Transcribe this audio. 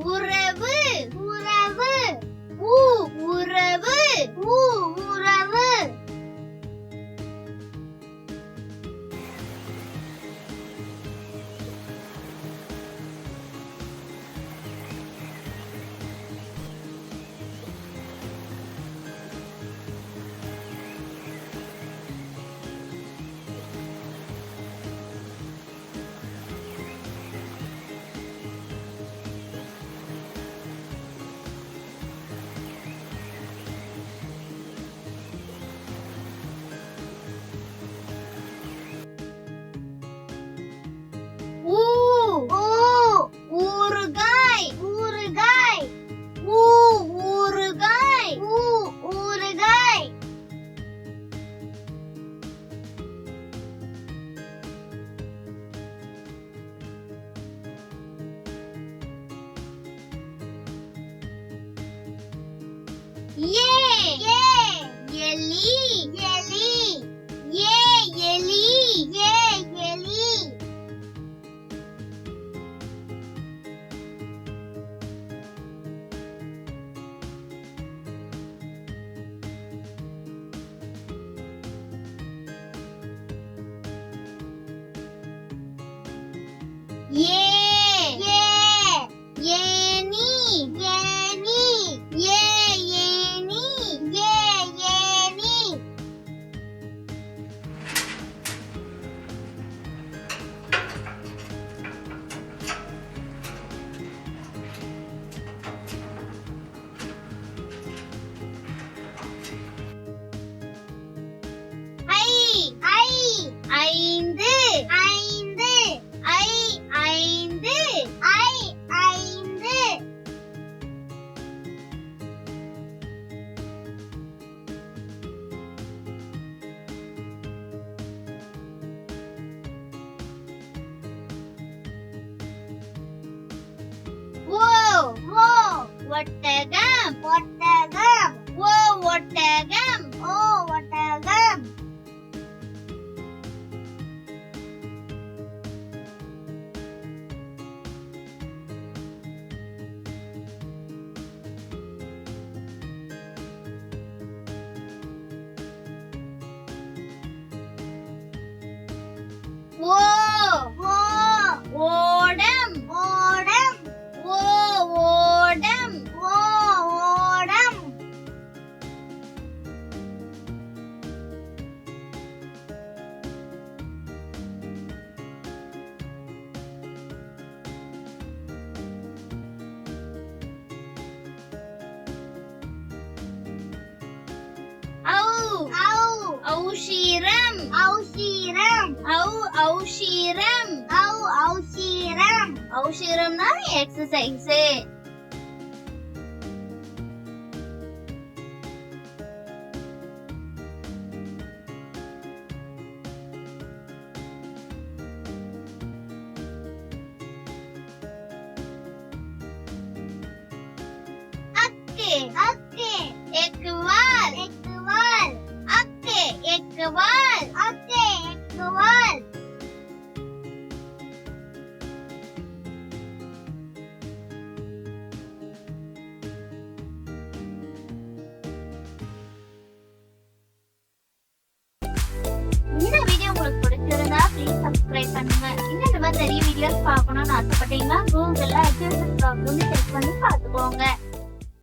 உறவு உறவு ஊ உறவு ஊ உறவு ஊறுகாய் ஊறுகாய் ஊ ஊறுகாய் ஊ ஊறுகாய் ஏ ஏ எலி எலி ஏ எலி ஏ எலி ஏ ஏ ஏனி ஏனி ஏ ஏனி ஏ ஏனி ஐ ஐ ஐந்து ஐந்து ஐ ஐந்து ஐ ஐந்து ஓ ஓ ஒட்டகம் ஒட்டகம் ஓ ஒட்டகம் ஓ ஒட்டகம் ஓ ஓ ஓடம் ஓடம் ஓ ஓடம் ஓ ஓடம் ஔ ஔ ஔஷீரம் ஔஷீரம் ஔ ஔஷீரம் ஔ ஔஷீரம் ஔஷீரம்னா எக்ஸசைஸ் அக்கு அக்கு எக்குவால் எக்குவால் அக்கு எக்குவால் அக்கு எக்குவால் இந்த வீடியோ உங்களுக்கு பிடிச்சிருந்தா ப்ளீஸ் சப்ஸ்கிரைப் பண்ணுங்க. இந்த மாதிரி நிறைய வீடியோஸ் பார்க்கணும்னு ஆசைப்பட்டீங்கன்னா கூகுள்ல அக்யூரேட் ப்ராப்ளம் செக் பண்ணி பார்த்துக்கோங்க.